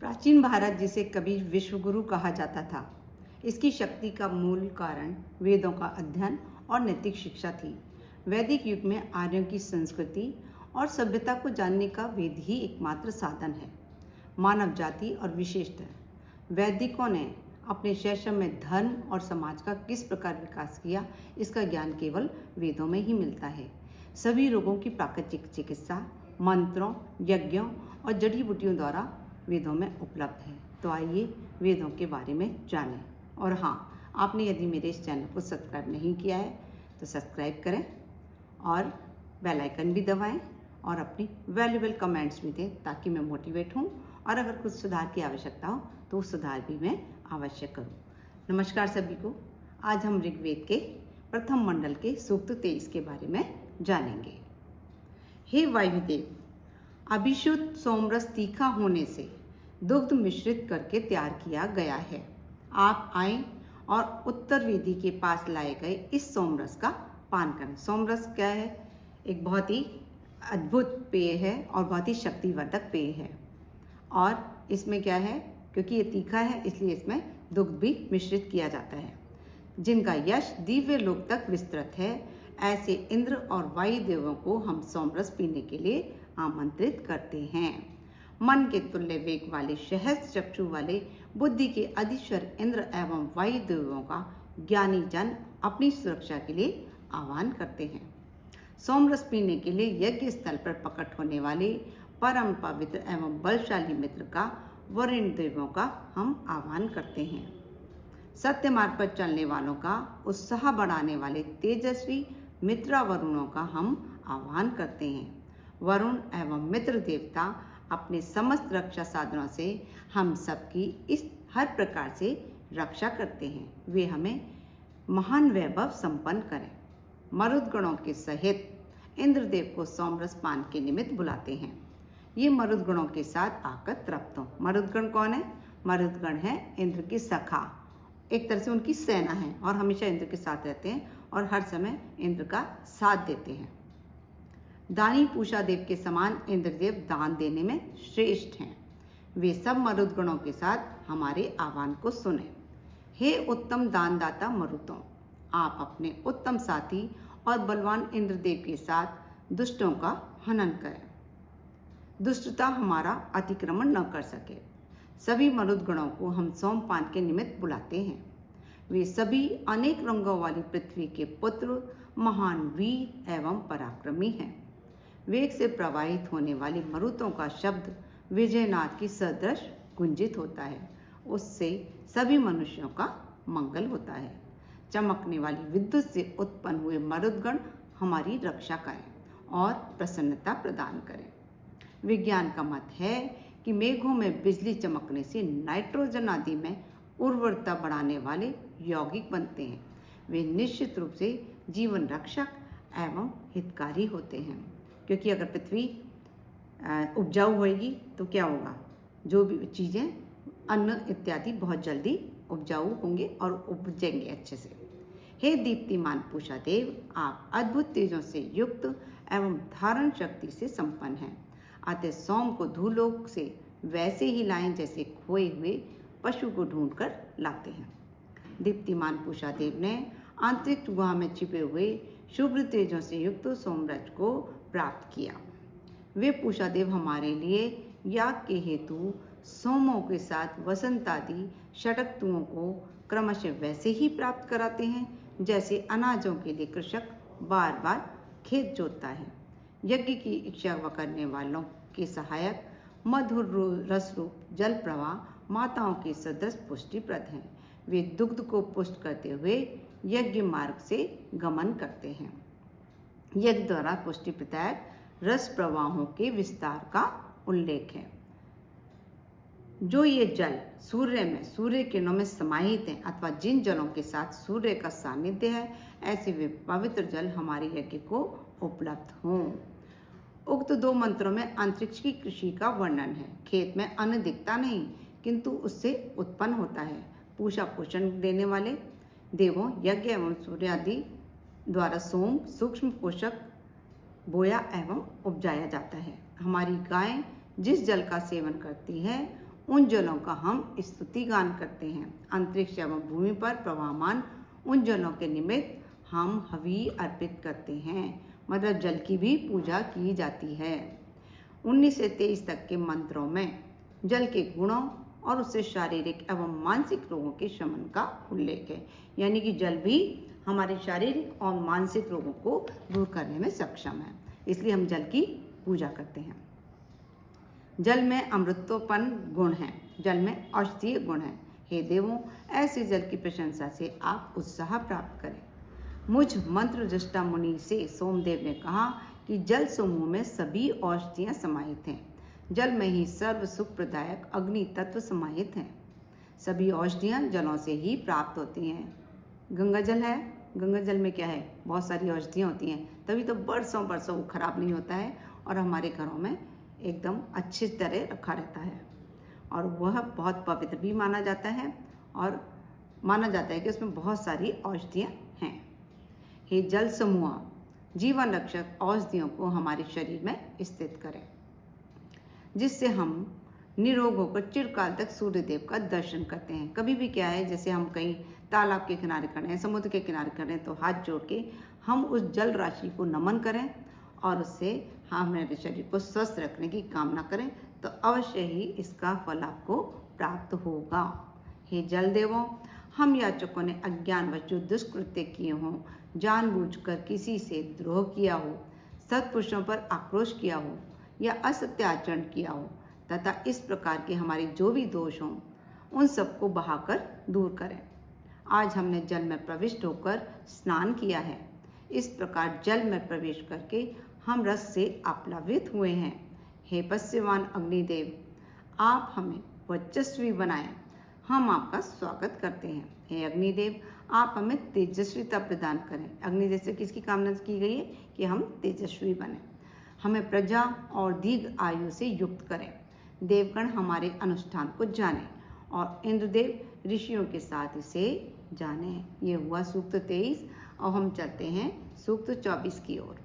प्राचीन भारत, जिसे कभी विश्वगुरु कहा जाता था, इसकी शक्ति का मूल कारण वेदों का अध्ययन और नैतिक शिक्षा थी। वैदिक युग में आर्यों की संस्कृति और सभ्यता को जानने का वेद ही एकमात्र साधन है। मानव जाति और विशेषतः वैदिकों ने अपने शैशव में धर्म और समाज का किस प्रकार विकास किया, इसका ज्ञान केवल वेदों में ही मिलता है। सभी रोगों की प्राकृतिक चिकित्सा मंत्रों, यज्ञों और जड़ी बूटियों द्वारा वेदों में उपलब्ध है। तो आइए वेदों के बारे में जानें। और हाँ, आपने यदि मेरे इस चैनल को सब्सक्राइब नहीं किया है तो सब्सक्राइब करें और बेल आइकन भी दबाएं और अपनी वैल्यूएबल कमेंट्स भी दें, ताकि मैं मोटिवेट हूँ और अगर कुछ सुधार की आवश्यकता हो तो उस सुधार भी मैं अवश्य करूँ। नमस्कार सभी को। आज हम ऋग्वेद के प्रथम मंडल के सूक्त 23 के बारे में जानेंगे। हे वायुदेव, अभिशुद्ध सोमरस तीखा होने से दुग्ध मिश्रित करके तैयार किया गया है। आप आएं और उत्तर वेदी के पास लाए गए इस सोमरस का पान करें। सोमरस क्या है? एक बहुत ही अद्भुत पेय है और बहुत ही शक्तिवर्धक पेय है। और इसमें क्या है, क्योंकि ये तीखा है इसलिए इसमें दुग्ध भी मिश्रित किया जाता है। जिनका यश दिव्य लोक तक विस्तृत है, ऐसे इंद्र और वायुदेवों को हम सोमरस पीने के लिए आमंत्रित करते हैं। मन के तुल्य वेग वाले, सहस्त्र चक्षु वाले, बुद्धि के अधीश्वर इंद्र एवं वायुदेवों का ज्ञानी जन अपनी सुरक्षा के लिए आह्वान करते हैं। सोमरस पीने के लिए यज्ञ स्थल पर प्रकट होने वाले परम पवित्र एवं बलशाली मित्र का, वरुण देवों का हम आह्वान करते हैं। सत्य मार्ग पर चलने वालों का, उत्साह बढ़ाने वाले तेजस्वी मित्र वरुणों का हम आह्वान करते हैं। वरुण एवं मित्र देवता अपने समस्त रक्षा साधनों से हम सबकी इस हर प्रकार से रक्षा करते हैं। वे हमें महान वैभव संपन्न करें। मरुदगणों के सहित इंद्रदेव को सोमरस पान के निमित्त बुलाते हैं। ये मरुदगणों के साथ आकर तृप्त हों। मरुदगण कौन है? मरुदगण है इंद्र की सखा, एक तरह से उनकी सेना है और हमेशा इंद्र के साथ रहते हैं और हर समय इंद्र का साथ देते हैं। दानी पूषा देव के समान इंद्रदेव दान देने में श्रेष्ठ हैं। वे सब मरुदगणों के साथ हमारे आह्वान को सुने। हे उत्तम दानदाता मरुतों, आप अपने उत्तम साथी और बलवान इंद्रदेव के साथ दुष्टों का हनन करें। दुष्टता हमारा अतिक्रमण न कर सके। सभी मरुदगणों को हम सोमपान के निमित्त बुलाते हैं। वे सभी अनेक रंगों वाली पृथ्वी के पुत्र, महान वीर एवं पराक्रमी हैं। वेग से प्रवाहित होने वाली मरुतों का शब्द विजयनाथ की सदृश गुंजित होता है। उससे सभी मनुष्यों का मंगल होता है। चमकने वाली विद्युत से उत्पन्न हुए मरुदगण हमारी रक्षा करें और प्रसन्नता प्रदान करें। विज्ञान का मत है कि मेघों में बिजली चमकने से नाइट्रोजन आदि में उर्वरता बढ़ाने वाले यौगिक बनते हैं। वे निश्चित रूप से जीवन रक्षक एवं हितकारी होते हैं, क्योंकि अगर पृथ्वी उपजाऊ होएगी तो क्या होगा? जो भी चीज़ें, अन्न इत्यादि बहुत जल्दी उपजाऊ होंगे और उपजेंगे अच्छे से। हे दीप्तिमान पूषा देव, आप अद्भुत तेजों से युक्त एवं धारण शक्ति से संपन्न हैं। अतः सोम को धूलोक से वैसे ही लाएं जैसे खोए हुए पशु को ढूंढकर लाते हैं। दीप्तिमान पूषा देव ने आंतरिक गुहा में छिपे हुए शुभ्र तेजों से युक्त सोमरज को प्राप्त किया। वे पूषा देव हमारे लिए याग के हेतु सोमों के साथ वसंत आदि षटक्तुओं को क्रमशः वैसे ही प्राप्त कराते हैं जैसे अनाजों के लिए कृषक बार बार खेत जोतता है। यज्ञ की इच्छा करने वालों के सहायक मधुर रस रूप जल प्रवाह माताओं के सदृश पुष्टिप्रद हैं। वे दुग्ध को पुष्ट करते हुए यज्ञ मार्ग से गमन करते हैं। यज्ञ द्वारा पुष्टि प्रदायक रस प्रवाहों के विस्तार का उल्लेख है। जो ये जल सूर्य में, सूर्य किरणों में समाहित हैं अथवा जिन जलों के साथ सूर्य का सानिध्य है, ऐसे वे पवित्र जल हमारे यज्ञ को उपलब्ध हों। उक्त दो मंत्रों में अंतरिक्ष की कृषि का वर्णन है। खेत में अन्न दिखता नहीं, किंतु उससे उत्पन्न होता है। पूषा पोषण देने वाले देवों, यज्ञ एवं सूर्य आदि द्वारा सोम सूक्ष्म पोषक बोया एवं उपजाया जाता है। हमारी गाय जिस जल का सेवन करती है उन जलों का हम स्तुति गान करते हैं। अंतरिक्ष एवं भूमि पर प्रवाहमान उन जलों के निमित्त हम हवि अर्पित करते हैं, मतलब जल की भी पूजा की जाती है। 19 से 23 तक के मंत्रों में जल के गुणों और उससे शारीरिक एवं मानसिक रोगों के शमन का उल्लेख है, यानी कि जल भी हमारे शारीरिक और मानसिक रोगों को दूर करने में सक्षम है, इसलिए हम जल की पूजा करते हैं। जल में अमृतोपन्न गुण है, जल में औषधीय गुण है। हे देवों, ऐसे जल की प्रशंसा से आप उत्साह प्राप्त करें। मुझ मंत्र दृष्टा मुनि से सोमदेव ने कहा कि जल समूह में सभी औषधियाँ समाहित हैं। जल में ही सर्व सुख प्रदायक अग्नि तत्व समाहित हैं। सभी औषधियाँ जलों से ही प्राप्त होती हैं। गंगा जल है, गंगा जल में क्या है, बहुत सारी औषधियाँ होती हैं, तभी तो बरसों बरसों वो खराब नहीं होता है और हमारे घरों में एकदम अच्छी तरह रखा रहता है। और वह बहुत पवित्र भी माना जाता है और माना जाता है कि उसमें बहुत सारी औषधियाँ हैं। हे जल समूह, जीवन रक्षक औषधियों को हमारे शरीर में स्थित करें, जिससे हम निरोग होकर चिरकाल तक सूर्य देव का दर्शन करते हैं। कभी भी क्या है, जैसे हम कहीं तालाब के किनारे खड़े हैं, समुद्र के किनारे खड़े हैं, तो हाथ जोड़ के हम उस जल राशि को नमन करें और उससे हमारे शरीर को स्वस्थ रखने की कामना करें, तो अवश्य ही इसका फल आपको प्राप्त होगा। हे जल देवों, हम याचकों ने अज्ञानवश जो दुष्कृत्य किए हों, जानबूझकर किसी से द्रोह किया हो, सत्पुरुषों पर आक्रोश किया हो या असत्य आचरण किया हो तथा इस प्रकार के हमारे जो भी दोष हों, उन सबको बहाकर दूर करें। आज हमने जल में प्रविष्ट होकर स्नान किया है। इस प्रकार जल में प्रवेश करके हम रस से आप्लावित हुए हैं। हे पश्यवान अग्निदेव, आप हमें वर्चस्वी बनाएं, हम आपका स्वागत करते हैं। हे अग्निदेव, आप हमें तेजस्विता प्रदान करें। अग्निदेव से किसकी कामना की गई है कि हम तेजस्वी बने। हमें प्रजा और दीर्घ आयु से युक्त करें। देवगण हमारे अनुष्ठान को जाने और इंद्रदेव ऋषियों के साथ इसे जाने। ये हुआ सूक्त 23। और हम चलते हैं सूक्त 24 की ओर।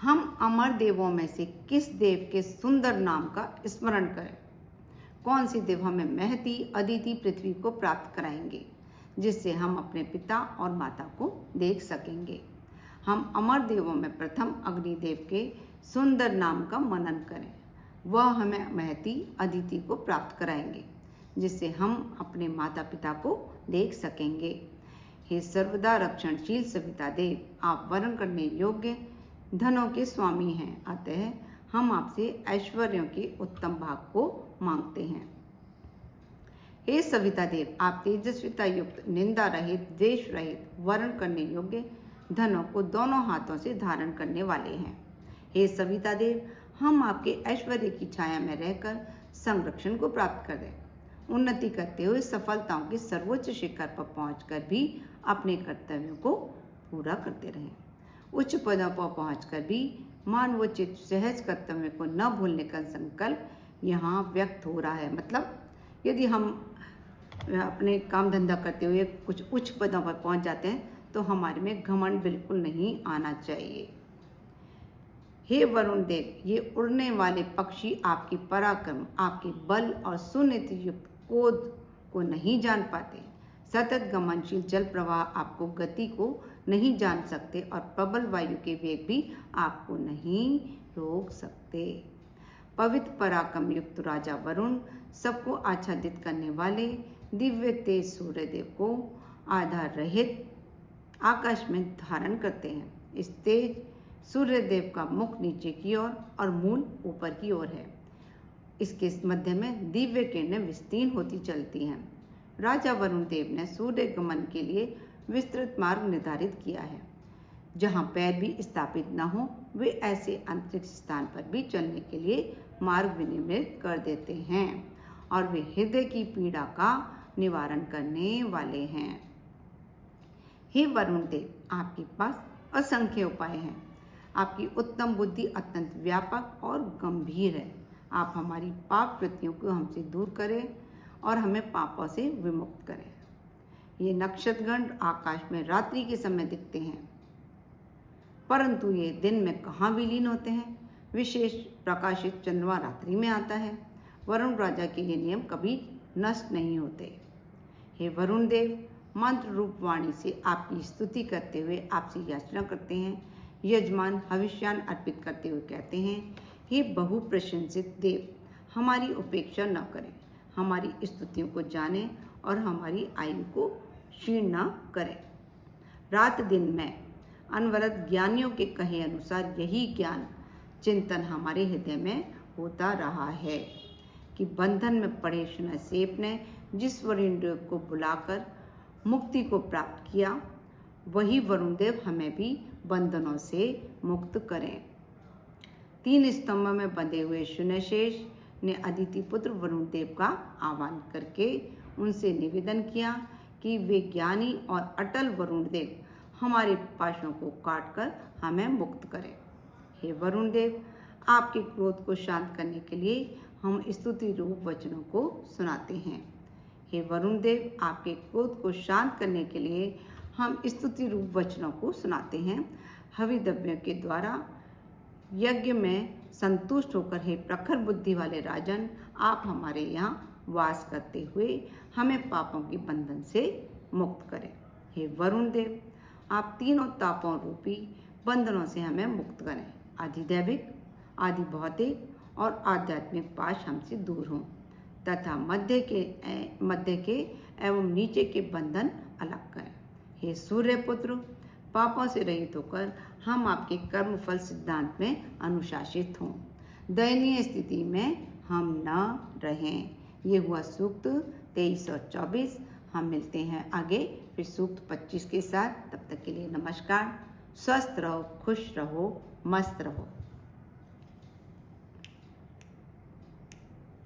हम अमर देवों में से किस देव के सुंदर नाम का स्मरण करें? कौन सी देव हमें महती अदिति पृथ्वी को प्राप्त कराएंगे, जिससे हम अपने पिता और माता को देख सकेंगे? हम अमर देवों में प्रथम अग्निदेव के सुंदर नाम का मनन करें। वह हमें महती अदिति को प्राप्त कराएंगे, जिससे हम अपने माता पिता को देख सकेंगे। हे सर्वदा रक्षणशील सविता देव, आप वर्ण करने योग्य धनों के स्वामी हैं, अतः हम आपसे ऐश्वर्यों के उत्तम भाग को मांगते हैं। हे सविता देव, आप तेजस्विता युक्त, निंदा रहित, द्वेष रहित, वर्ण करने योग्य धनों को दोनों हाथों से धारण करने वाले हैं। हे सविता देव, हम आपके ऐश्वर्य की छाया में रहकर संरक्षण को प्राप्त कर दें, उन्नति करते हुए सफलताओं के सर्वोच्च शिखर पर पहुंचकर भी अपने कर्तव्यों को पूरा करते रहें। उच्च पदों पर पहुंचकर भी मानवोचित सहज कर्तव्य को न भूलने का संकल्प यहाँ व्यक्त हो रहा है। मतलब यदि हम अपने काम धंधा करते हुए कुछ उच्च पदों पर पहुंच जाते हैं तो हमारे में घमंड बिल्कुल नहीं आना चाहिए। हे वरुण देव, ये उड़ने वाले पक्षी आपकी पराक्रम, आपके बल और सुनीति युक्त क्रोध को नहीं जान पाते। सतत गमनशील जल प्रवाह आपको गति को नहीं जान सकते और प्रबल वायु के वेग भी आपको नहीं रोक सकते। पवित्र पराक्रम युक्त राजा वरुण सबको आच्छादित करने वाले दिव्य तेज सूर्यदेव को आधार रहित आकाश में धारण करते हैं। इस तेज सूर्यदेव का मुख नीचे की ओर और मूल ऊपर की ओर है। इसके मध्य में दिव्य किरणें विस्तीर्ण होती चलती हैं। राजा वरुण देव ने सूर्य गमन के लिए विस्तृत मार्ग निर्धारित किया है। जहाँ पैर भी स्थापित न हो, वे ऐसे अंतरिक्ष स्थान पर भी चलने के लिए मार्ग विनिर्मित कर देते हैं और वे हृदय की पीड़ा का निवारण करने वाले हैं। हे वरुण देव, आपके पास असंख्य उपाय हैं। आपकी उत्तम बुद्धि अत्यंत व्यापक और गंभीर है। आप हमारी पाप वृत्तियों को हमसे दूर करें और हमें पापों से विमुक्त करें। ये नक्षत्रगण आकाश में रात्रि के समय दिखते हैं, परंतु ये दिन में कहाँ विलीन होते हैं। विशेष प्रकाशित चंद्रमा रात्रि में आता है, वरुण राजा के ये नियम कभी नष्ट नहीं होते। हे वरुण देव, मंत्र रूप वाणी से आपकी स्तुति करते हुए आपसे याचना करते हैं। यजमान हविष्यान अर्पित करते हुए कहते हैं, हे बहु प्रशंसित देव, हमारी उपेक्षा न करें, हमारी स्तुतियों को जानें और हमारी आयु को क्षीण न करें। रात दिन में अनवरत ज्ञानियों के कहे अनुसार यही ज्ञान चिंतन हमारे हृदय में होता रहा है कि बंधन में पड़े शनैसेप ने जिस वरुण देव को बुलाकर मुक्ति को प्राप्त किया, वही वरुण देव हमें भी बंधनों से मुक्त करें। 3 स्तंभ में बंधे हुए शून्यशेष ने अदिति पुत्र वरुण देव का आह्वान करके उनसे निवेदन किया कि वे ज्ञानी और अटल वरुण देव हमारे पाशों को काटकर हमें मुक्त करें। हे वरुण देव, आपके क्रोध को शांत करने के लिए हम स्तुति रूप वचनों को सुनाते हैं। हे वरुण देव, आपके क्रोध को शांत करने के लिए हम स्तुति रूप वचनों को सुनाते हैं। हविद्रव्य के द्वारा यज्ञ में संतुष्ट होकर हे प्रखर बुद्धि वाले राजन, आप हमारे यहाँ वास करते हुए हमें पापों के बंधन से मुक्त करें। हे वरुण देव, आप तीनों तापों रूपी बंधनों से हमें मुक्त करें। आधिदैविक, आदि भौतिक और आध्यात्मिक पाश हमसे दूर हों तथा मध्य के एवं नीचे के बंधन अलग करें। हे सूर्य पुत्र, पापों से रहित होकर हम आपके कर्म फल सिद्धांत में अनुशासित हों, दयनीय स्थिति में हम न रहें। ये हुआ सूक्त 23 और 24। हम मिलते हैं आगे फिर सूक्त 25 के साथ। तब तक के लिए नमस्कार। स्वस्थ रहो, खुश रहो, मस्त रहो।